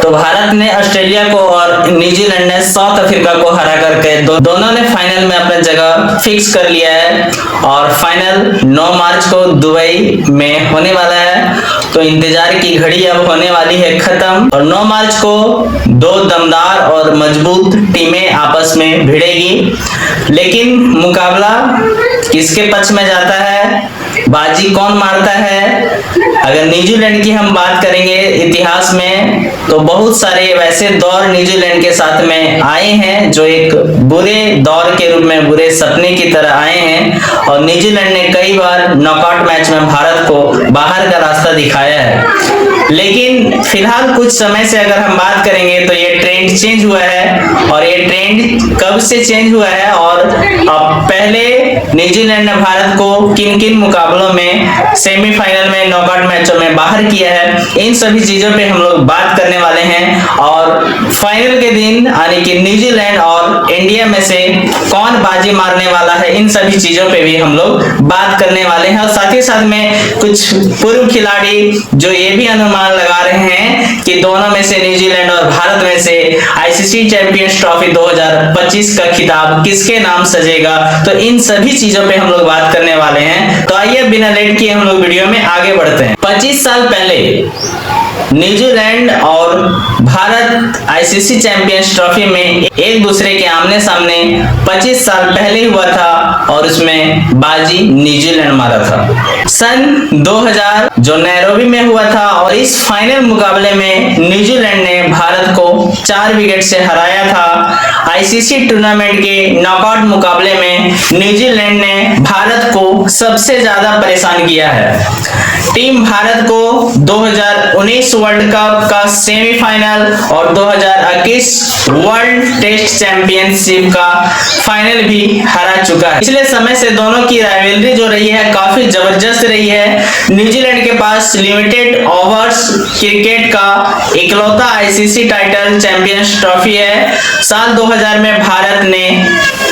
तो भारत ने ऑस्ट्रेलिया को और न्यूजीलैंड ने साउथ अफ्रीका को हरा करके दोनों ने फाइनल में अपना जगह फिक्स कर लिया है और फाइनल 9 मार्च को दुबई में होने वाला है। तो इंतजार की घड़ी अब होने वाली है खत्म और 9 मार्च को दो दमदार और मजबूत टीमें आपस में भिड़ेगी। लेकिन मुकाबला किसके पक्ष में जाता है, बाजी कौन मारता है? अगर न्यूजीलैंड की हम बात करेंगे इतिहास में, तो बहुत सारे वैसे दौर न्यूजीलैंड के साथ में आए हैं जो एक बुरे दौर के रूप में, बुरे सपने की तरह आए हैं और न्यूजीलैंड ने कई बार नॉकआउट मैच में भारत को बाहर का रास्ता दिखाया है। लेकिन फिलहाल कुछ समय से अगर हम बात करेंगे तो ये ट्रेंड चेंज हुआ है और ये ट्रेंड कब से चेंज हुआ है और अब पहले न्यूजीलैंड ने भारत को किन किन मुकाबलों में सेमीफाइनल में, नॉकआउट मैचों में बाहर किया है, इन सभी चीजों पे हम लोग बात करने वाले हैं। और फाइनल के दिन यानी कि न्यूजीलैंड और इंडिया में से कौन बाजी मारने वाला है, इन सभी चीजों पे भी हम लोग बात करने वाले हैं। और साथ ही साथ में कुछ पूर्व खिलाड़ी जो ये भी अनुमान लगा रहे हैं कि दोनों में से, न्यूजीलैंड और भारत में से आईसीसी चैंपियंस ट्रॉफी 2025 का खिताब किसके नाम सजेगा, तो इन सभी चीजों पे हम लोग बात करने वाले हैं। तो आइए बिना लेट किए हम लोग वीडियो में आगे बढ़ते हैं। 25 साल पहले न्यूजीलैंड और भारत आईसीसी चैंपियंस ट्रॉफी में एक दूसरे के आमने सामने 25 साल पहले हुआ था और उसमें बाजी न्यूजीलैंड मारा था। सन 2000 जो नैरोबी में हुआ था और इस फाइनल मुकाबले में न्यूजीलैंड ने भारत को 4 विकेट से हराया था। आईसीसी टूर्नामेंट के नॉकआउट मुकाबले में न्यूजीलैंड ने भारत को सबसे ज्यादा परेशान किया है। टीम भारत को 2019 वर्ल्ड कप का सेमीफाइनल और 2021 वर्ल्ड टेस्ट चैंपियनशिप का फाइनल भी हरा चुका है। पिछले समय से दोनों की राइवलरी जो रही है काफी जबरदस्त रही है। न्यूजीलैंड के पास लिमिटेड ओवर्स क्रिकेट का इकलौता आईसीसी टाइटल चैंपियंस ट्रॉफी है। साल 2000 में भारत ने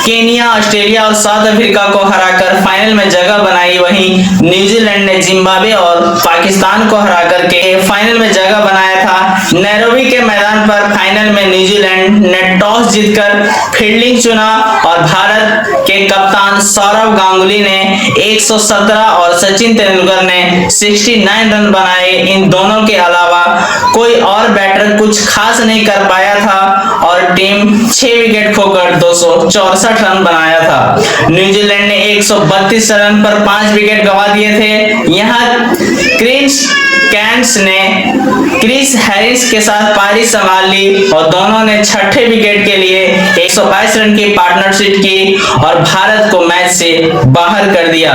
केनिया, ऑस्ट्रेलिया और साउथ अफ्रीका को हराकर फाइनल में जगह बनाई। वहीं न्यूजीलैंड ने जिम्बाब्वे और पाकिस्तान को हरा करके फाइनल में जगह बनाया था। नैरोबी के मैदान पर फाइनल में न्यूजीलैंड ने टॉस जीतकर फील्डिंग चुना और भारत के कप्तान सौरव गांगुली ने 117 और सचिन तेंदुलकर ने 69 रन बनाए। इन दोनों के अलावा कोई और बैटर कुछ खास नहीं कर पाया था और टीम 6 विकेट खोकर 264 रन बनाया था। न्यूजीलैंड ने 132 रन पर 5 विकेट गंवा दिए थे। यहाँ क्रिस कैंस ने क्रिस हैरिस के साथ पारी संभाल ली और दोनों ने छठे विकेट के लिए 122 रन की पार्टनरशिप की और भारत को मैच से बाहर कर दिया।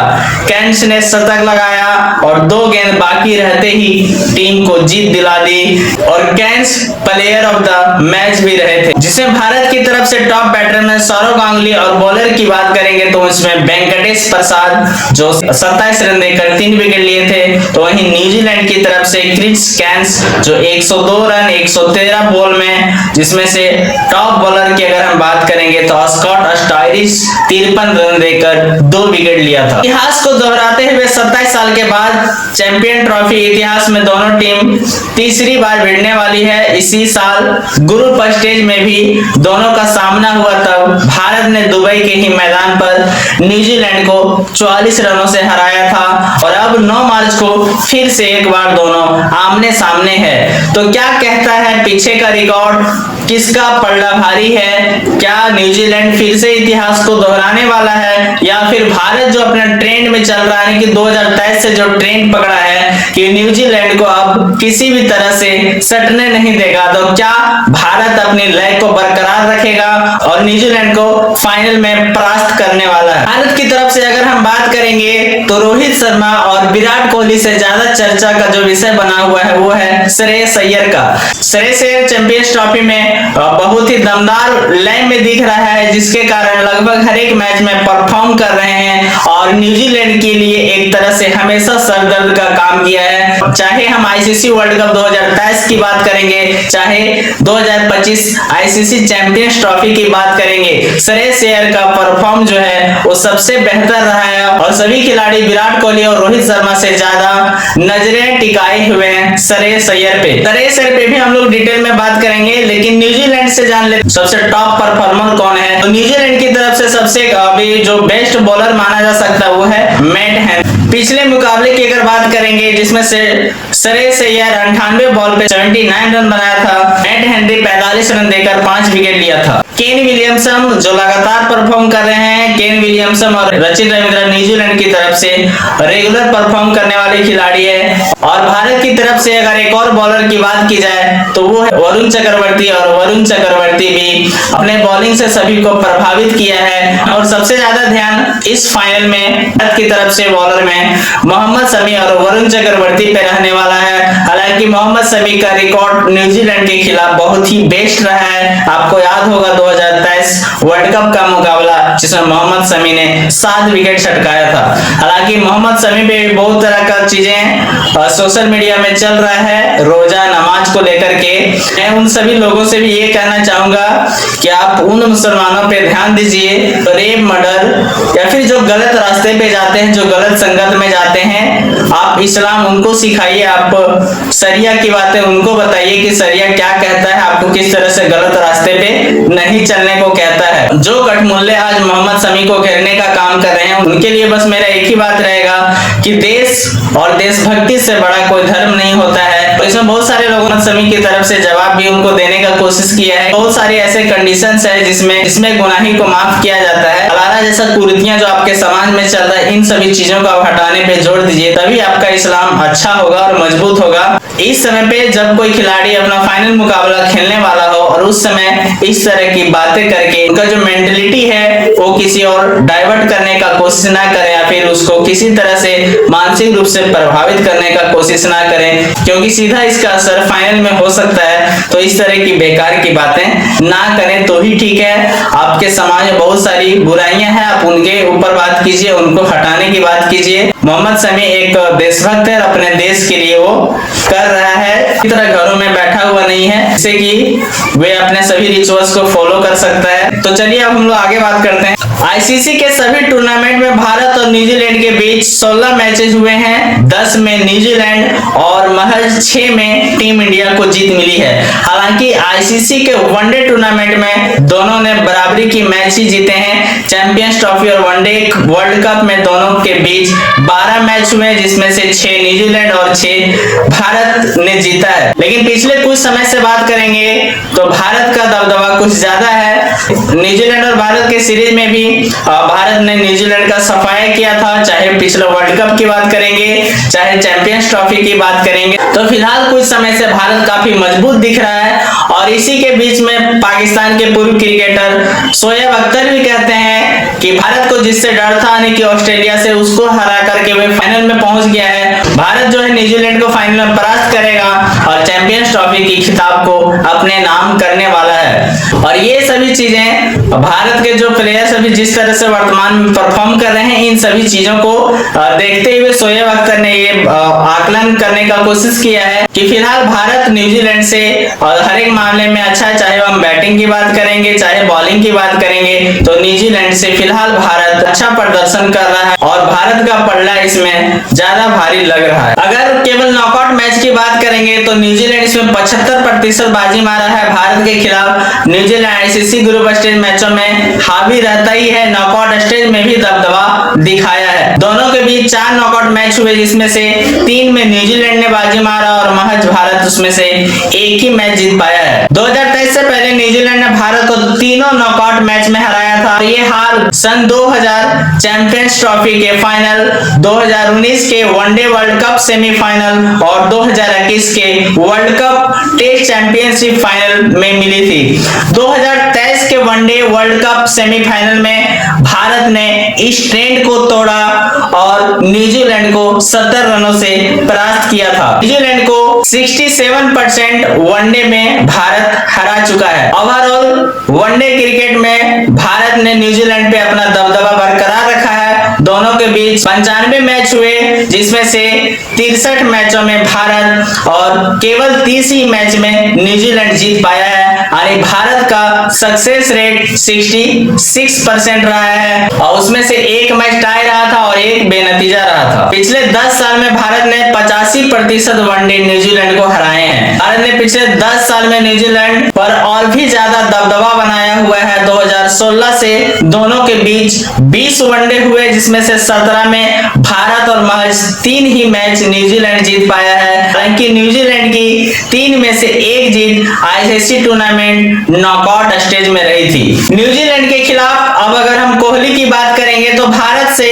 कैंस ने शतक लगाया और 2 गेंद बाकी रहते ही टीम को जीत दिला दी और Cairns player of the match भी रहे थे। जिसमें भारत की तरफ से टॉप बैटर में सौरव गांगुली और बॉलर की बात करेंगे तो उसमें वेंकटेश प्रसाद जो 27 रन देकर 3 विकेट लिए थे। तो वहीं न्यूजीलैंड की तरफ से क्रिस कैंस जो 102 रन 113 बॉल में, जिसमें से टॉप बॉलर की अगर हम बात करेंगे तो स्कॉट स्टायरिश 53 रन देकर 2 विकेट लिया था। इतिहास को दोहराते हुए 27 साल के बाद चैंपियन ट्रॉफी इतिहास में दोनों टीम तीसरी बार भिड़ने वाली है। इसी साल ग्रुप स्टेज में भी दोनों का सामना हुआ तब भारत ने दुबई के ही मैदान पर न्यूजीलैंड को 44 रनों से हराया था और अब 9 मार्च को फिर से एक बार दोनों आमने सामने है। तो क्या कहता है पीछे का रिकॉर्ड, किसका पलड़ा भारी है? क्या न्यूजीलैंड फिर से इतिहास को दोहराने वाला है या फिर भारत जो अपने ट्रेंड में चल रहा है कि 2023 से जो ट्रेंड पकड़ा है कि न्यूजीलैंड को अब किसी भी तरह से सटने नहीं देगा, तो क्या भारत अपनी लय को बरकरार रखेगा और न्यूजीलैंड को फाइनल में परास्त करने वाला है? भारत की तरफ से अगर हम बात करेंगे तो रोहित शर्मा और विराट कोहली से ज्यादा चर्चा का जो विषय बना हुआ है वो है श्रेयस अय्यर का। श्रेयस अय्यर चैंपियंस ट्रॉफी में बहुत ही दमदार लय में दिख रहा है, जिसके कारण लगभग हर एक मैच में परफॉर्म कर रहे हैं और न्यूजीलैंड के लिए एक तरह से हमेशा सरदर्द का काम किया है। चाहे हम आईसीसी वर्ल्ड कप 2023 की बात करेंगे, चाहे 2025 आईसीसी चैंपियंस ट्रॉफी की बात करेंगे, श्रेयस अय्यर का परफॉर्म जो है वो सबसे बेहतर रहा है और सभी खिलाड़ी विराट कोहली और रोहित शर्मा से ज्यादा नजरें टिकाए हुए हैं श्रेयस अय्यर पे। श्रेयस अय्यर पे भी हम लोग डिटेल में बात करेंगे, लेकिन न्यूजीलैंड से जान लेते सबसे टॉप परफॉर्मर कौन है। तो न्यूजीलैंड की तरफ से सबसे अभी जो बेस्ट बॉलर माना जा सकता है वो है मैट हेनरी। पिछले मुकाबले की अगर बात करेंगे, जिसमें से श्रेयस अय्यर 98 बॉल पे 79 रन बनाया था, मैट हेनरी 45 रन देकर 5 विकेट लिया था। केन विलियमसन जो लगातार परफॉर्म कर रहे हैं, केन विलियमसन और रचित रविंद्र न्यूजीलैंड की तरफ से रेगुलर परफॉर्म करने वाले खिलाड़ी है। और भारत की तरफ से अगर एक और बॉलर की बात की जाए तो वो है वरुण चक्रवर्ती, और वरुण चक्रवर्ती भी अपने बॉलिंग से सभी को प्रभावित किया है। और सबसे ज्यादा ध्यान इस फाइनल में भारत की तरफ से बॉलर में मोहम्मद शमी और वरुण चक्रवर्ती पे रहने वाला है। हालांकि मोहम्मद शमी का रिकॉर्ड न्यूजीलैंड के खिलाफ बहुत ही बेस्ट रहा है। आपको याद होगा 2023 वर्ल्ड कप का मुकाबला जिसमें मोहम्मद शमी ने 7 विकेट छटकाया था। हालांकि मोहम्मद शमी पे भी बहुत तरह का चीजें सोशल मीडिया में चल रहा है रोजा नमाज को लेकर के। मैं उन सभी लोगों से भी ये कहना चाहूंगा कि आप उन मुसलमानों पे ध्यान दीजिए, रेप, मर्डर या फिर जो गलत रास्ते पे जाते हैं, जो गलत संगत में जाते हैं, आप इस्लाम उनको सिखाइए, आप शरिया की बातें उनको बताइए कि शरिया क्या कहता है, आपको किस तरह से गलत रास्ते पे नहीं चलने को कहता है। जो गठमुल्ले आज मोहम्मद शमी को घेरने का काम कर रहे हैं, उनके लिए बस मेरा एक ही बात रहेगा कि देश और देशभक्ति से बड़ा कोई धर्म नहीं होता है। तो इसमें बहुत सारे लोगों ने शमी की तरफ से जवाब भी उनको देने का कोशिश किया है। बहुत सारे ऐसे कंडीशंस है जिसमें गुनाही को माफ किया जाता है। हलाला जैसा कुरीतियां जो आपके समाज में चल रहा है, इन सभी चीजों को आप हटाने पे जोर दीजिए, तभी आपका इस्लाम अच्छा होगा और मजबूत होगा। इस समय पे जब कोई खिलाड़ी अपना फाइनल मुकाबला खेलने वाला हो और उस समय इस तरह की बातें करके उनका जो मेंटलिटी है वो किसी और डाइवर्ट करने का कोशिश ना करें या फिर उसको किसी तरह से मानसिक रूप से प्रभावित करने का कोशिश ना करें, क्योंकि सीधा इसका असर फाइनल में हो सकता है। तो इस तरह की बेकार की बातें ना करें तो ही ठीक है। आपके समाज में बहुत सारी बुराइयां हैं, आप उनके ऊपर बात कीजिए, उनको हटाने की बात कीजिए। मोहम्मद शमी एक देशभक्त है, अपने देश के लिए वो कर रहा है, इस तरह घरों में बैठा हुआ नहीं है, जिससे कि वे अपने सभी रिचुअल्स को फॉलो कर सकता है। तो चलिए अब हम लोग आगे बात करते हैं। आईसीसी के सभी टूर्नामेंट में भारत और न्यूजीलैंड के बीच 16 मैचेस हुए हैं। 10 में न्यूजीलैंड और महज 6 में टीम इंडिया को जीत मिली है। हालांकि आईसीसी के वनडे टूर्नामेंट में दोनों ने बराबरी की मैच ही जीते हैं। चैंपियंस ट्रॉफी और वनडे वर्ल्ड कप में दोनों के बीच 12 मैच हुए, जिसमें से 6 न्यूजीलैंड और 6 भारत ने जीता है। लेकिन पिछले कुछ समय से बात करेंगे तो भारत का दबदबा कुछ ज्यादा है। न्यूजीलैंड और भारत के सीरीज में भी भारत ने न्यूजीलैंड का सफाया किया था, चाहे पिछले वर्ल्ड कप की बात करेंगे, चाहे चैंपियंस ट्रॉफी की बात करेंगे। तो फिलहाल कुछ समय से भारत काफी मजबूत दिख रहा है और इसी के बीच में पाकिस्तान के पूर्व क्रिकेटर शोएब अख्तर भी कहते हैं कि भारत को जिससे डर था यानी कि ऑस्ट्रेलिया से, उसको हरा करके वे फाइनल में पहुंच गया है। भारत जो है न्यूजीलैंड को फाइनल में परास्त करेगा और चैंपियंस ट्रॉफी की खिताब को अपने नाम करने वाला है। और ये सभी चीजें भारत के जो प्लेयर्स अभी जिस तरह से वर्तमान में परफॉर्म कर रहे हैं, इन सभी चीजों को देखते हुए शोएब अख्तर ने ये आकलन करने का कोशिश किया है कि फिलहाल भारत न्यूजीलैंड से और हर एक मामले में अच्छा है, चाहे हम बैटिंग की बात करेंगे चाहे बॉलिंग की बात करेंगे, तो न्यूजीलैंड से फिलहाल भारत अच्छा प्रदर्शन कर रहा है और भारत का पलड़ा इसमें ज्यादा भारी लग रहा है। अगर केवल नॉकआउट मैच की बात करेंगे तो न्यूजीलैंड इसमें 75% बाजी मारा है भारत के खिलाफ। न्यूजीलैंड आईसीसी ग्रुप स्टेज मैचों में हावी रहता ही है, नॉकआउट स्टेज में भी दबदबा दिखाया है। दोनों के बीच 4 नॉकआउट मैच हुए, जिसमें से 3 में न्यूजीलैंड ने बाजी मारा और महज भारत उसमें से एक ही मैच जीत पाया है। 2023 से पहले न्यूजीलैंड ने भारत को तीनों नॉकआउट मैच में हराया था। ये हार सन 2000 चैंपियंस ट्रॉफी के फाइनल, 2019 के वनडे वर्ल्ड कप सेमीफाइनल और 2021 के world cup test championship final में मिली थी। 2023 के वनडे वर्ल्ड कप सेमीफाइनल में भारत ने इस ट्रेंड को तोड़ा और न्यूजीलैंड को 70 रनों से परास्त किया था। न्यूजीलैंड को 67% वनडे में भारत हरा चुका है। ओवरऑल वनडे क्रिकेट में भारत ने न्यूजीलैंड पे अपना दबदबा बरकरार रखा है। दोनों के बीच 95 मैच हुए, जिसमें से 63 मैचों में भारत और केवल 30 ही मैच में न्यूजीलैंड जीत पाया है। यानी भारत का सक्सेस रेट 66% रहा है और उसमें से एक मैच टाई रहा था और एक बेनतीजा रहा था। पिछले 10 साल में भारत ने 85% वनडे न्यूजीलैंड को हराए हैं। भारत ने पिछले 10 साल में न्यूजीलैंड पर और भी ज्यादा दबदबा बनाया हुआ है। 2016 से दोनों के बीच 20 वनडे हुए, जिसमें से 17 में भारत और महज 3 ही मैच न्यूजीलैंड जीत पाया है। हालांकि न्यूजीलैंड की 3 में से 1 जीत आईसीसी टूर्नामेंट नॉकआउट स्टेज में रही थी। न्यूजीलैंड के खिलाफ अब अगर हम कोहली की बात करेंगे तो भारत से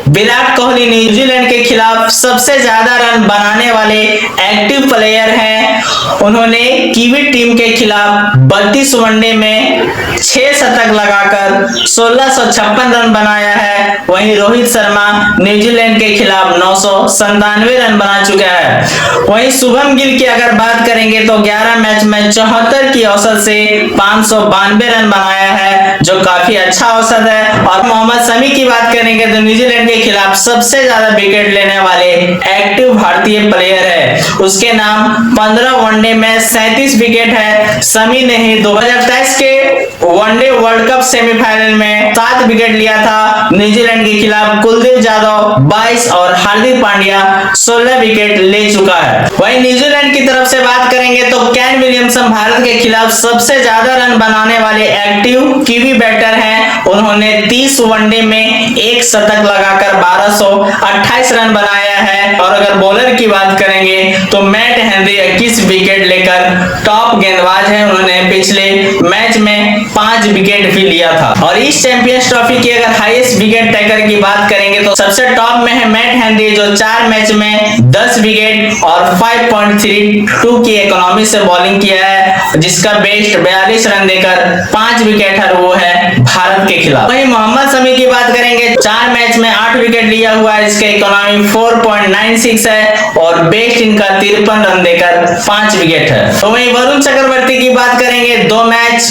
विराट कोहली न्यूजीलैंड के खिलाफ सबसे ज्यादा रन बनाने वाले एक्टिव प्लेयर हैं। उन्होंने कीवी टीम के खिलाफ 32 वनडे में 6 शतक लगाकर 1656 रन बनाया है। वहीं रोहित शर्मा न्यूजीलैंड के खिलाफ 997 रन बना चुका है। वहीं शुभम गिल की अगर बात करेंगे तो 11 मैच में 74 की औसत से 592 रन बनाया है, जो काफी अच्छा औसत है। और मोहम्मद शमी की बात करेंगे तो न्यूजीलैंड के खिलाफ सबसे ज्यादा विकेट लेने वाले एक्टिव भारतीय प्लेयर है। उसके नाम 15 वनडे में 37 विकेट है। शमी ने ही 2023 के वनडे वर्ल्ड कप सेमीफाइनल में 7 विकेट लिया था न्यूजीलैंड के खिलाफ। कुलदीप यादव 22 और हार्दिक पांड्या 16 विकेट ले चुका है। वहीं न्यूजीलैंड की तरफ से बात करेंगे तो केन विलियमसन भारत के खिलाफ सबसे ज्यादा रन बनाने वाले एक्टिव कीवी बैटर हैं। उन्होंने 30 वनडे में 1 शतक लगाकर 1228 रन बनाया है। और अगर बॉलर की बात करेंगे तो मैट हेनरी 21 विकेट लेकर टॉप गेंदबाज है। उन्होंने पिछले मैच में 5 विकेट भी लिया था। और इस चैंपियंस ट्रॉफी की अगर हाईएस्ट विकेट टेकर की बात करेंगे तो सबसे टॉप में है मैट हेनरी, जो 4 मैच में 10 विकेट और 5.32 की इकोनॉमी से बॉलिंग किया है, जिसका बेस्ट 42 रन देकर 5 विकेट है, वो है भारत के खिलाफ। वहीं मोहम्मद शमी की बात करेंगे, 4 मैच में 8 विकेट लिया हुआ है, इसका इकोनॉमी 4.96 है और बेस्ट इनका 53 रन देकर 5 विकेट है। तो वहीं वरुण चक्रवर्ती की बात करेंगे, 2 मैच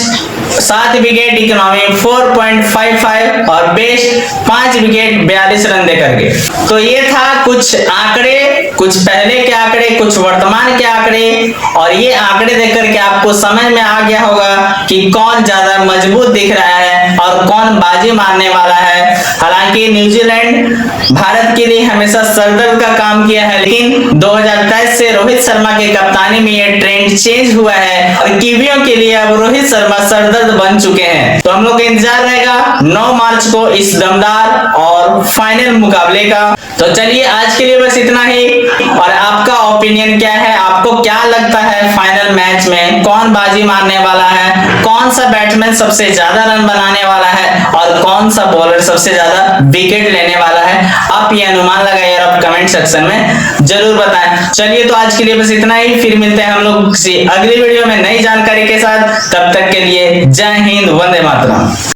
7 विकेट, इकोनॉमी 4.55 और बेस्ट 5 विकेट 42 रन देकर के। तो ये था कुछ आंकड़े, कुछ पहले के आंकड़े, कुछ वर्तमान के आंकड़े। और ये आंकड़े देख करके आपको समझ में आ गया होगा कि कौन ज्यादा मजबूत दिख रहा है और कौन बाजी मारने वाला है। हालांकि न्यूजीलैंड भारत के लिए हमेशा सरदर्द का काम किया है, लेकिन 2023 से रोहित शर्मा के कप्तानी में ये ट्रेंड चेंज हुआ है और कीवियों के लिए अब रोहित शर्मा सरदर्द बन चुके हैं। तो हम लोग का इंतजार रहेगा 9 मार्च को इस दमदार और फाइनल मुकाबले का। तो चलिए आज के लिए बस इतना ही। और आपका ओपिनियन क्या है, आपको क्या लगता है फाइनल मैच में कौन बाजी मारने वाला है, कौन सा बैट्समैन सबसे ज्यादा रन बनाने वाला है और कौन सा बॉलर सबसे ज्यादा विकेट लेने वाला है, आप ये अनुमान लगाइए और आप कमेंट सेक्शन में जरूर बताएं। चलिए तो आज के लिए बस इतना ही, फिर मिलते हैं हम लोग अगली वीडियो में नई जानकारी के साथ। तब तक के लिए जय हिंद, वंदे मातरम।